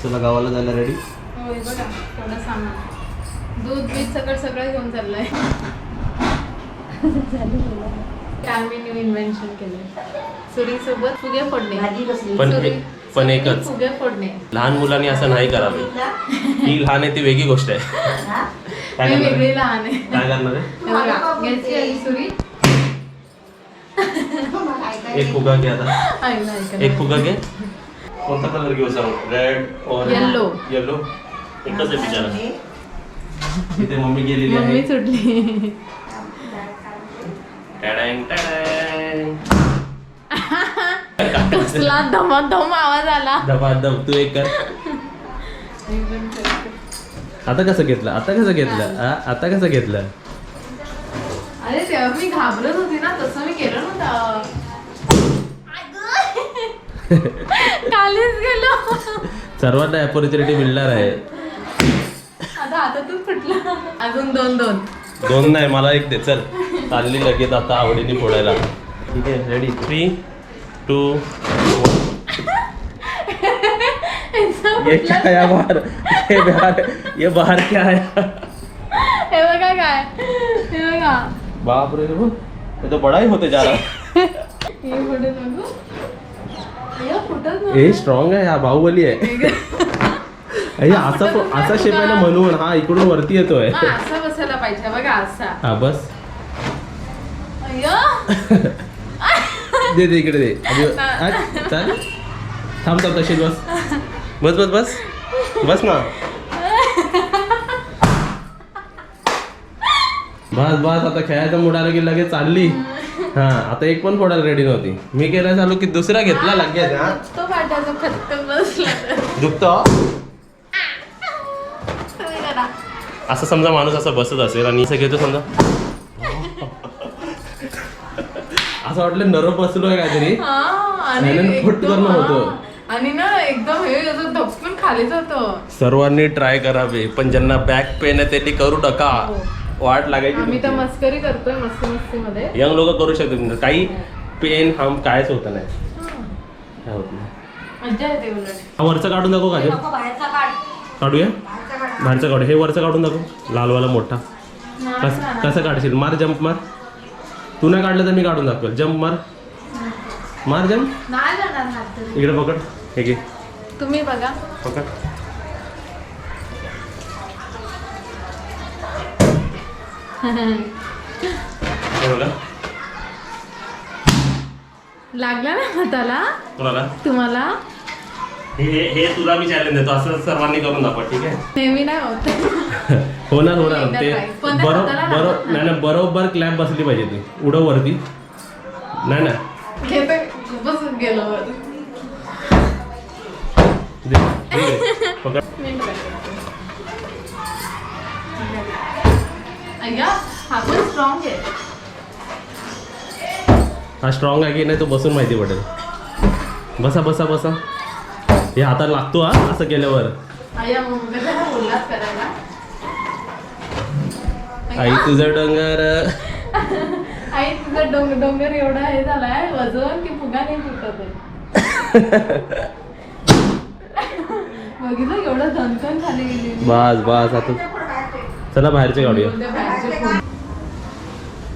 चला गावाला जायला रेडी. होय बघा थोडं सामान दूध बीज सगळं घेऊन चाललंय. काय मी न्यू इन्व्हेन्शन केलंय. सुरी सोबत फुगे फोडणे. पण एकच फुगे फोडणे. लहान मुलांनी असं नाही करावे. ही लहान आहे ती वेगळी गोष्ट आहे. काय मी करणार वेगळी आहे? लहान आहे. काय करणार आहे? हे बघा, घ्यायची आधी सुरी. एक फुगा घे आता. ऐकलं, ऐकलं. एक फुगा घे. कोणता कलर घेऊ सांग? रेड और येलो. येलो एकच आहे बिचारा. इथे मम्मी गेलेली मम्मी आहे. सुटली. टॅडॅंग, टॅडॅंग. कसला धमाधम आवाज आला. दबादब तू एक कर. आता कसं घेतलं? आता कसं घेतलं? आता कसं घेतलं? अरे तेव्हा मी घाबरत होती ना, तसं मी केलं नव्हतं. कालीच गेलो. सर्वांना अपॉर्च्युनिटी मिळणार आहे. आता हातातच फुटलं. अजून दोन दोन नाही, मला एक दे. चल चालली लगेच आता आवडीने फोडायला. ठीक आहे, रेडी. 3, 2, 1. ये क्या है बाहर? ये बाहर क्या है? हे बघा काय, हे बघा. बाप रे, ये तो बड़ा ही होते जा रहा. हे फुटत नको. हे फुटत नको. हे स्ट्रॉंग आहे, हा बाहुबली आहे. असा शेप आहे ना म्हणून. हा इकडून वरती येतोय. हा, असा बसायला पाहिजे बघा, असा. हा बस. अय्यो. दे इकडे दे. चल थांब तशीच बस. बस बस बस बस ना. बस बस आता खेळायचं मूड आलं की लगेच चालली. हा आता एक पण फोडायला रेडी नव्हती. मी केलं चालू की दुसरा घेतला लगेच. तो फाटायचा फटकन बसला तर. दुखतो. तुम्ही करा. असं समजा माणूस असं बसत असेल आणि असं घेतो समजा. असं वाटलं नरम बसलोय काहीतरी. हा, आणि फुट करणं होतं. आणि ना एकदम हे असं धपकून खालीच होतं. सर्वांनी ट्राय करावे, पण ज्यांना बॅक पेन आहे त्यांनी करू नका. वाट लागायची. आम्ही तर मस्करी करतोय मस्ती मध्ये. यंग लोक करू शकतात. काही पेन हम कायच होत नाही. काय होत नाही. मज्जा येते उलट. हा वरचा काढून दाखव. काय काढूया? बाहेरचा काढू. हे वरचा काढून दाखव. लालवाला मोठा. कसं काढशील? मार, जम्प मार. तू नाही काढलं तर मी काढून दाखवेल. जम्प मार. मार जम्प. नाही जाणार हात तरी. इकडे पकड. हे घे तुम्ही बघा. पकड. हे बघा. लागला ना हाताला कोणाला? तुम्हाला. हे तुला मी चॅलेंज देतो. असं सर्वांनी करून दाखवा. ठीक आहे? नेहमी नाही होत. होणार ते. पण त्या हाताला लागत नाही बरोबर क्लॅप बसली पाहिजे. ती उडव वरती. नाही ना बसून गेलो वर. पकड. अय्या, हा पण स्ट्रॉंग आहे. हा स्ट्रॉंग आहे की नाही तो बसून माहिती पडेल. बसा बसा बसा. हे हाताला लागतो. हा असं केल्यावर. अय्या मग बोललाच करायला. आई तुझं डोंगर. आई तुझा डोंगर एवढा हे झालाय वजन की फुगा नाही फुटत. बघितलं एवढं झणकण खाली गेली. बस बस आता चला बाहेरचे काढूया.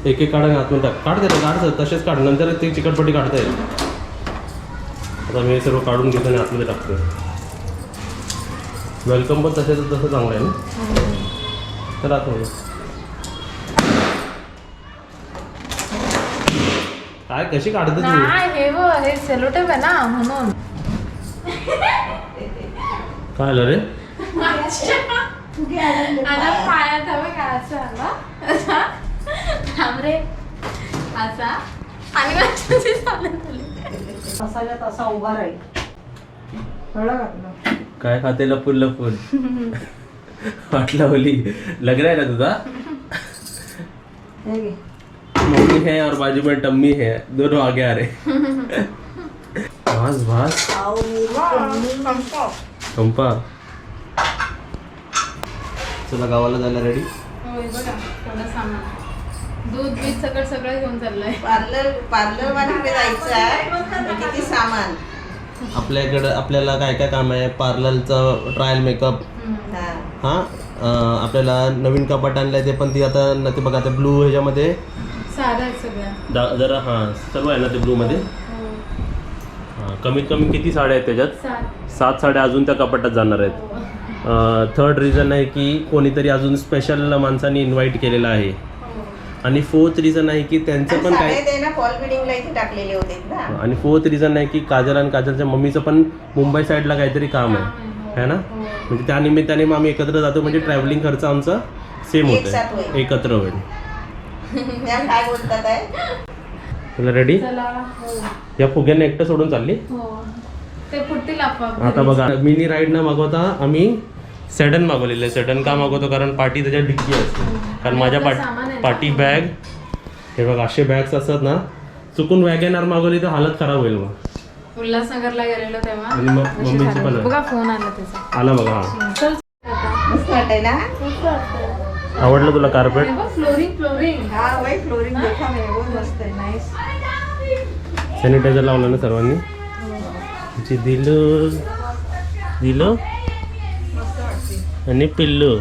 एक एक काढा आतून टाक. काढ त्याला. काढ तसेच काढ. नंतर ते चिकटपट्टी काढता येईल. आता मी सर्व काढून घेतो आणि आतमध्ये टाकतो. वेलकम पण तसं चांगलं आहे ना. तर आतमध्ये काय कशी काढते तू? हे सेलोटेप आहे ना म्हणून. काय आलं रे? आता पायात हवं काय असं आला. थांब रे असा. आणि माझ्याशी चालत तसा उभा राहील. काय खाते लपून लपून. वाटलं होली लग रहा है ना तुझा. मम्मी है और बाजू में टम्मी है. दोनों आगे आ रहे. भास भास कंपा. चला गावाला जायला रेडी. होय बघा थोडं सामान दूध बीज सगळं घेऊन चाललंय. पार्लर वालीकडे जायचं आहे. किती सामान. आपल्याकडं आपल्याला काय काय काम आहे, पार्लरचं ट्रायल मेकअप, हां आपल्याला नवीन कपाट आणलंय ते पण ती आता ते बघा ते ब्लू ह्याच्यामध्ये साड्या आहेत सगळ्या. जरा हां सर्व आहे ना ते ब्लूमध्ये. हो. हां कमीत कमी किती साड्या आहेत त्याच्यात? 7 साड्या अजून त्या कपाटात जाणार आहेत. थर्ड रिझन आहे की कोणीतरी अजून स्पेशल माणसांनी इन्व्हाइट केलेलं आहे. आणि फोर्थ रिझन आहे की त्यांचं पण काय टाकलेले होते ना. आणि फोर्थ रिझन आहे की काजल आणि काजलच्या मम्मीचं पण मुंबई साईडला काहीतरी काम आहे ना, म्हणजे त्या निमित्ताने मग आम्ही एकत्र जातो, म्हणजे ट्रॅव्हलिंग खर्च आमचा सेम होतो, एकत्र होईल. काय बोलतात आहे तुला रेडी? चला. हो. या फुग्यांना एकटं सोडून चालली. हो. ते फुटतील आपोआप. आता बघा मिनी राईड न मागवता आम्ही सेडन मागवलेलं आहे. सेडन का मागवतो? कारण पार्टी त्याच्यात डिक्की असते. कारण माझ्या पार्टी बॅग हे बघा असे बॅग्स असतात ना, चुकून वॅगनआर मागवली तर हालत खराब होईल. मग उल्हासनगरला गेलेलो तेव्हा आणि मग मम्मीची पण बघा फोन आला त्याचा. आला बघा. हा चल. मस्त वाटतंय ना. आवडलं तुला कार्पेट? फ्लोरिंग. हा वय फ्लोरिंग देखा मैं बहुत मस्त है. नाइस. सॅनिटायझर लावलं ना सर्वांनी. दिलू दिलू आणि पिल्लू,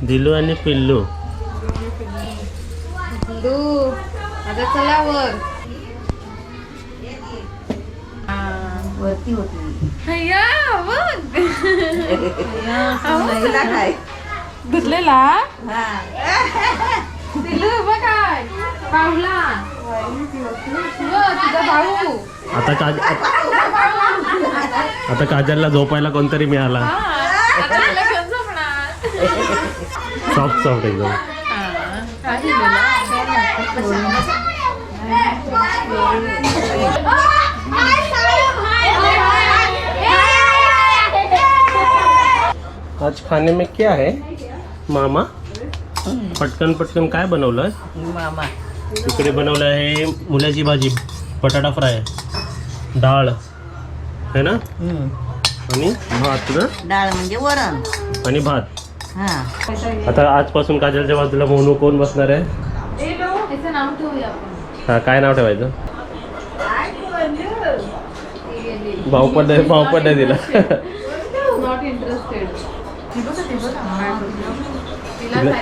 दिलू आणि पिल्लू. आता चला वर. वरती होती. हय्या बघ. तुला काय धुतलेला हा दिलू बघा पावला. तुझा भाऊ. आता काजलला झोपायला कोणतरी मिळाला. सॉफ्ट सॉफ्ट एकदम. आज खाने में क्या है मामा? पटकन पटकन काय बनवलं? मामा इकडे बनवलं आहे मुलाची भाजी, बटाटा फ्राय, डाळ है ना, आणि भात ना, डाळ म्हणजे वरण आणि भात. हा. आता आजपासून काजलच्या बाजूला मोनू कोण बसणार आहे? त्याचं नाव ठेवूया आपण. हा काय नाव ठेवायचं? भाऊ पण नाही दिला. Not interested.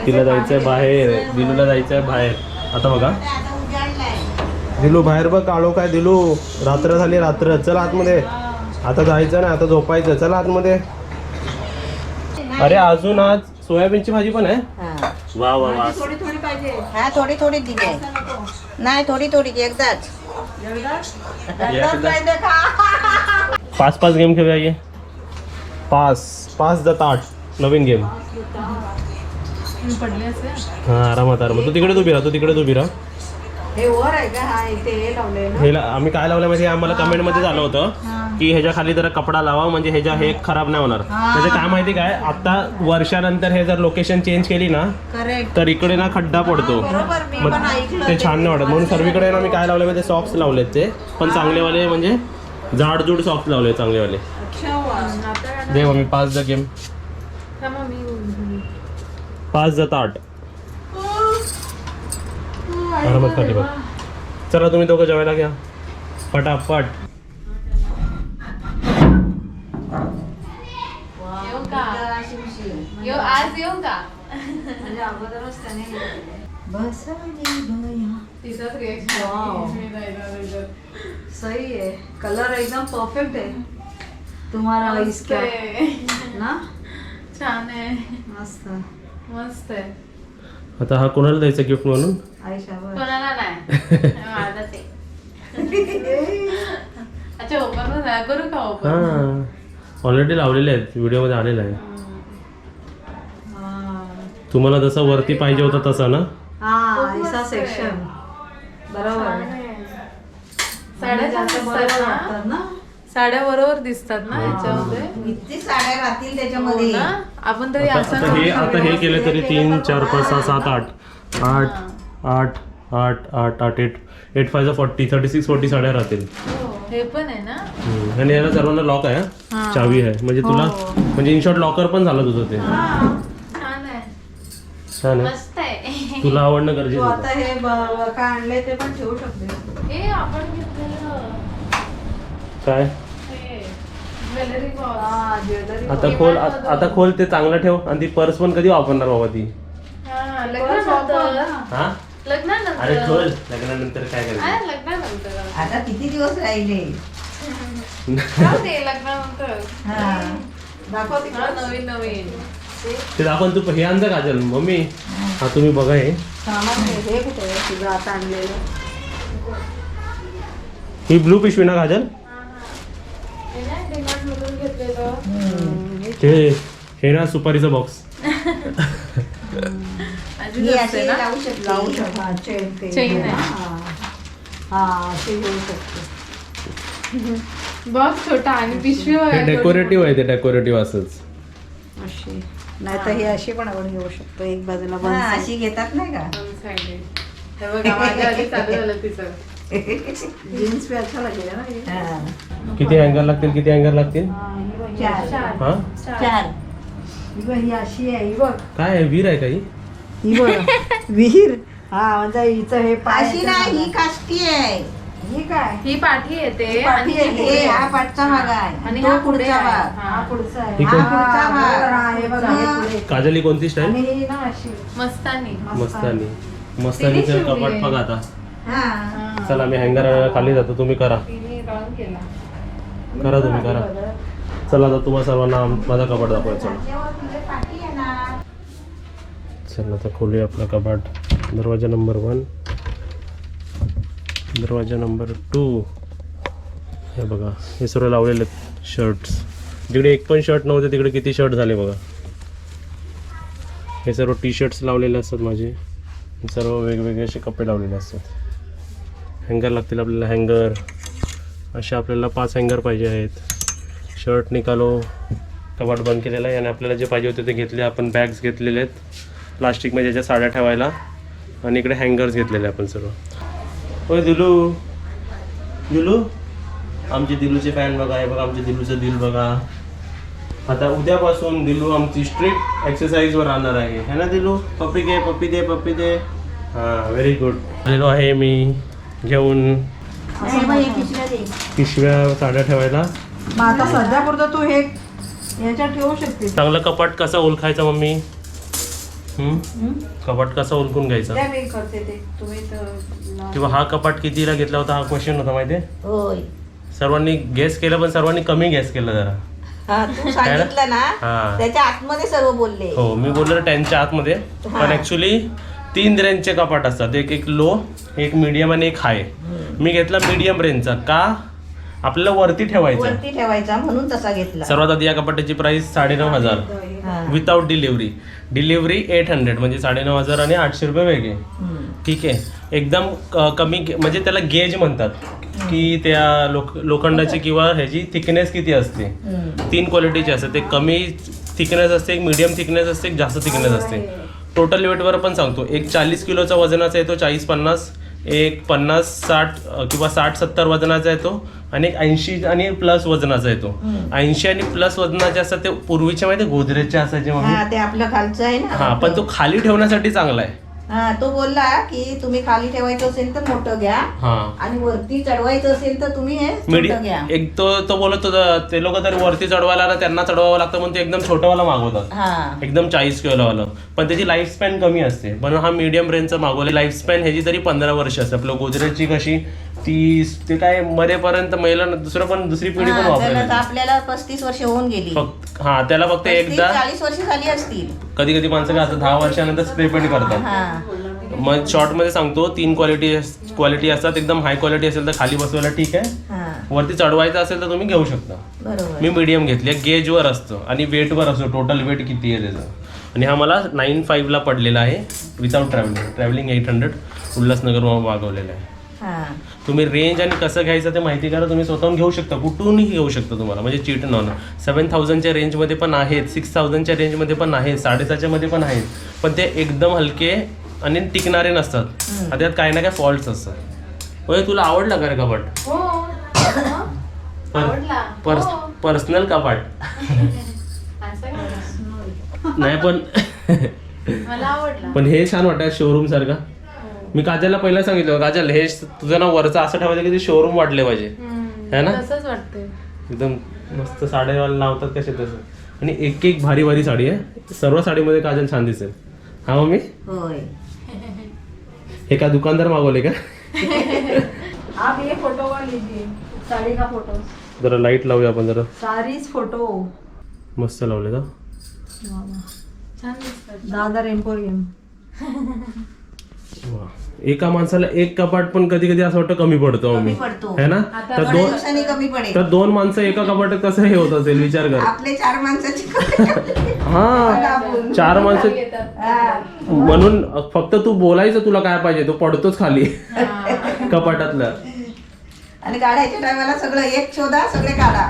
तिला जायचंय बाहेर, दिलूला जायचंय बाहेर. आता बघा दिलू बाहेर बघ, काळो काय दिलू, रात्र झाली रात्र. चल आतमध्ये, आता जायचं ना, आता झोपायचं. चल आतमध्ये. अरे अजून आज सोयाबीनची भाजी पण आहे. हा. वा वा वा. थोडी थोडी पाहिजे. हा थोडी थोडी दिली. नाही थोडी थोडी एकदाच. 5 गेम खेळूया. ये 5 जात 8 नवीन गेम. पडले असे. हा आरामात आरामात. तू तिकडे उभी राहा. हे वर आहे का? हा इथे हे लावलंय ना. हे आम्ही काय लावलं माहिती, आम्हाला कमेंट मध्ये झालं होतं की ह्याच्या खाली जरा कपडा लावा, म्हणजे ह्याच्या हे खराब नाही होणार. म्हणजे काय माहिती काय, आता वर्षानंतर हे जर लोकेशन चेंज केली ना, करेक्ट. तर इकडे ना खड्डा पडतो, बरोबर. मी मग पण ऐकलं ते छान नाही वाटत. म्हणून सर्वीकडे ना मी काय लावले माहिती, सॉक्स लावलेत ते पण चांगलेवाले, म्हणजे जाडजूड सॉक्स लावले चांगलेवाले. अच्छा वा. दे मम्मी 5 द गेम. 5 जात 8 आरामात खाली बघ. चला तुम्ही दोघं जेवायला घ्या पटापट. येऊ का? आज येऊ का? म्हणजे अगोदरच त्याने बस तिचाच Wow. सही है. कलर एकदम परफेक्ट है तुम्हारा इसका ना. छान आहे. मस्त मस्त आहे. आता हा कोणाला द्यायचा गिफ्ट म्हणून? आयशावर. कोणाला नाही. माझाच आहे. अच्छा ओपन करू का? ओपन हा ऑलरेडी लावलेले आहेत, व्हिडिओ मध्ये आलेला आहे. तुम्हाला जसं वरती पाहिजे होतं तसं ना. हा ऐसा सेक्शन बरोबर. साड्या जास्त बरोबर वाटतात ना. साड्या बरोबर दिसतात ना ह्याच्यामध्ये. किती साड्या राहतील त्याच्यामध्ये. हो ना? आपण तरी असं आता हे केले तरी 3 4 5 6 7 8 8 8 8 8 8 5 40 36 40 साड्या राहतील. हे पण आहे ना. आणि याला सर्वांना लॉक आहे, हा. चावी आहे, म्हणजे तुला म्हणजे इन शॉर्ट लॉकर पण झालं तुझं. ते छान आहे. छान आहे. मस्त आहे. तुला आवडणं तू गरजेचं आता आहे. हे काय आणलंय ते पण ठेवू शकते. हे आपण घेतलेलं काय हे ज्वेलरी आता खोल आता खोल ते चांगलं ठेव. आणि ती पर्स पण कधी वापरणार बाबा ती? हा लग्नानंतर अरे खोल लग्नानंतर काय करायचं? लग्नानंतर आता किती दिवस राहिले? जाऊ दे, लग्नानंतर हा दाखव हा, नवीन नवीन ते आपण तू हे आणजा काजल मम्मी. हा तुम्ही बघा हे सामान हे कुठे आहे तुझं आता आणलेलं? ही ब्लू पिशवी ना काजल? हे ना डिमार्ट मधून घेतलेलं. हे ना सुपारीचा बॉक्स. ही अशी लावू शकतो. हा, चेन आहे. हा अशी घेऊ शकतो. बॉक्स छोटा आणि पिशवी हे वगैरे डेकोरेटिव्ह आहे, ते डेकोरेटिव्ह असंच. अशी नाही तर ही अशी पण आपण घेऊ शकतो. एक बाजूला अशी घेतात नाही का? हे बघा माझ्या आधी चालू झालं तिचं. जीन्स पे अच्छा लागेल ना ये? किती हँगर लागतील? किती हँगर लागतील? चार. हा चार. ही अशी आहे ही बघ. काय आहे? वीर आहे काही? ही बघ विहीर. हा म्हणजे हिचं हे अशी नाही, ही काष्टी आहे. ही काय? ही पाठी येते पाठी आणि आहे. हे हा पाठचा भाग आहे आणि तो हा पुढे पुढचा आहे. भाग. हा. हा पुढचा आहे. ही हा कोण- पुढचा भाग. हा, हे बघ, हे पुढे. काजल ही कोणती स्टाईल? आणि ही ना अशी मस्तानी. तिने मस्तानीचं शिवली कपाट आहे. बघा आता. हा चला मी हँगर खाली जातो, तुम्ही करा. तिने रॉंग केला. करा तुम्ही करा. चला आता तुम्हाला सर्वांना माझा कपाट दाखवायचा. त्याच्यावर तुझे पाठी आहे ना. चला आता खोलूया आपला कपाट. दरवाजा नंबर 1, दरवाजा नंबर 2. हे बघा हे सर्व लावलेले आहेत शर्ट्स. जिकडे एक पण शर्ट नव्हते तिकडे किती शर्ट झाले बघा. हे सर्व टी शर्ट्स लावलेले असतात माझे. सर्व वेगवेगळे असे कपडे लावलेले असतात. हँगर लागतील आपल्याला. हँगर असे आपल्याला 5 हँगर पाहिजे आहेत. शर्ट निकालो. कपाट बंद केलेला आहे आणि आपल्याला जे पाहिजे होते ते घेतले आपण. बॅग्स घेतलेले आहेत प्लास्टिकमध्ये ज्याच्या साड्या ठेवायला. आणि इकडे हँगर्स घेतलेले आपण सर्व. होय दिलू, दिलू आमचे दिलूचे फॅन बघा. हे बघा आमचे दिलूचं दिल बघा. आता उद्यापासून दिलू आमची स्ट्रिक्ट एक्सरसाइजवर राहणार आहे. है ना दिलू? पप्पी घे, पप्पी दे, पप्पी दे. हां व्हेरी गुड. आलेलो आहे मी घेऊन हे बघ, हे पिशव्या दे. पिशव्या साड्या ठेवायला. मग आता सध्या पुरतं तू हे याच्यात ठेवू शकते. चांगलं कपाट कसा ओळखायचा मम्मी? कपाट कसा ओळखून घ्यायचा? द्या, मी करते ते. तुम्ही तर किंवा हा कपाट कितीला घेतला होता हा क्वेश्चन होता माहिती आहे? होय. सर्वांनी गेस केलं पण सर्वांनी कमी गेस केलं जरा. हा तू सांगितलं ना हा. त्याच्या आतमध्ये सर्व बोलले. हो मी बोललो 10च्या आतमध्ये. पण ऍक्च्युली 3 रेंजचे कपाट असतात. एक लो, एक मीडियम आणि एक हाय. मी घेतला मीडियम रेंजचा. का? आपल्याला वरती ठेवायचं. वरती ठेवायचा म्हणून तसा घेतला. सर्वात आधी या कपाटाची प्राइस 9,500 हा. Without delivery. डिलिव्हरी 800 म्हणजे 9,500 आणि 800 रुपये वेगळे. ठीक आहे. एकदम कमी म्हणजे त्याला गेज म्हणतात की त्या लोखंडाची किंवा ह्याची थिकनेस किती असते. 3 क्वालिटीची असते. ते कमी थिकनेस असते, एक मीडियम थिकनेस असते, एक जास्त थिकनेस असते. टोटल वेटवर पण सांगतो. एक 40 किलोचा वजनाचा येतो, 40-50. एक 50-60 किंवा 60-70 वजनाचा येतो आणि एक 80 आणि प्लस वजनाचा येतो. 80 आणि प्लस वजनाचे असतात ते पूर्वीचे माहिती गोदरेजचे असायचे मग. हा ते आपलं खालचं आहे ना. हा पण तो खाली ठेवण्यासाठी चांगला आहे. हा तो बोलला की तुम्ही खाली ठेवायचं असेल तर मोठं घ्या हा आणि वरती चढवायचं असेल तर तुम्ही हे छोटं घ्या. एक तो बोलत होता ते लोक तर वरती चढवायला ना त्यांना चढवावं लागतं म्हणून ते एकदम छोटंवाला मागवतात. हा एकदम 40 किलोवालं. पण त्याची लाईफ स्पॅन कमी असते. पण हा मीडियम रेंजचा मागवले. लाईफ स्पॅन ह्याची तरी 15 वर्ष असते. आपलं गोदरेजची कशी 30 ते काय मरेपर्यंत महिला दुसरी पिढी पण हा, त्याला तर वापरायची. आपल्याला 35 वर्ष होऊन गेली. फक्त हा त्याला फक्त एकदा 40 वर्ष झाली असतील. कधी कधी माणसं काय आता 10 वर्षानंतर स्प्रे पेंट करतात. हा मग शॉर्ट मध्ये सांगतो 3 क्वालिटी असतात. एकदम हाय क्वालिटी असेल तर खाली बसवायला ठीक आहे. हा वरती चढवायचं असेल तर तुम्ही घेऊ शकता. बरोबर. मी मीडियम घेतली. गेजवर असतं आणि वेटवर असतो. टोटल वेट किती आहे त्याचं. आणि हा मला 9,500 पडलेला आहे विदाउट ट्रॅव्हलिंग 800 उल्हासनगरवर मागवलेला आहे. हा तुम्ही रेंज आणि कसं घ्यायचं ते माहिती करा. तुम्ही स्वतःहून घेऊ शकता. कुठूनही घेऊ शकता तुम्हाला. म्हणजे चीट नॉन 7,000च्या रेंजमध्ये पण आहेत, 6,000च्या रेंजमध्ये पण आहेत, 6,500 मध्ये पण आहेत. पण ते एकदम हलके आणि टिकणारे नसतात. त्यात काही ना काही फॉल्ट्स असतात. होय तुला आवडला का रे कपाट? हो आवडला. पर्सनल कपाट असं काय? नाही पण मला आवडला. पण हे छान वाटतं शोरूम सारखं. मी काजलला पहिला सांगितलं काजल हे तुझं नाव वरचं असं ठेवायचं की ते शोरूम वाटले पाहिजे. है ना? तसंच वाटतंय. एकदम मस्त साड्यावाला लावतात कसे तसं. आणि एक एक भारी भारी साडी आहे. सर्व साडीमध्ये काजल छान दिसेल. हा मम्मी, होय. हे का दुकानदार मागवले का? आप ये फोटो का लीजिए, साड़ी का फोटो. जरा लाईट लावूया आपण जरा. सारीच फोटो. मस्त लावले का? छान दिसतात. दादर एम्पोरियम. वा. एका माणसाला एक कपाट पण कधी कधी असं वाटतं कमी पडतो कमी मम्मी, पडतो. है ना? आता तर थोड्या दोन दिवसांनी कमी पडेल. तर 2 माणसं एका कपाटात कसं हे होत असेल विचार कर. आपले 4 माणसाची हा 4 माणसं हा. म्हणून फक्त तू बोलायचं तुला काय पाहिजे तो पडतोच खाली कपाटातलं. आणि काढायच्या टायमाला सगळं एक शोधा, सगळे काढा.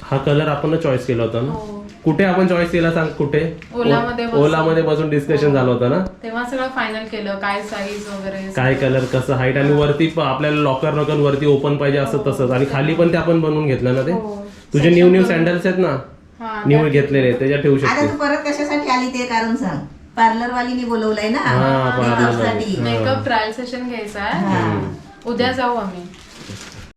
हा कलर आपण चॉईस केला होता ना. हो. कुठे आपण चॉईस केला सांग? कुठे? ओलामध्ये बसून. ओलामध्ये बसून डिस्कशन झालं होतं ना. तेव्हा सगळं फायनल केलं, काय साईज वगैरे काय कलर कसं हाईट आणि वरती आपल्याला लॉकर नकन वरती ओपन पाहिजे असं तसंच. आणि खाली पण ते आपण बनवून घेतलं ना ते. हो. तुझे न्यू सँडल्स आहेत ना, हा, न्यू घेतलेले त्याच्यात ठेवू आता शकते. तू परत कशासाठी आली ते कारण सांग. पार्लर वालीने बोलवलंय ना हा, parlor वाली. मेकअपसाठी. मेकअप ट्रायल सेशन घ्यायचा आहे. उद्या जाऊ आम्ही.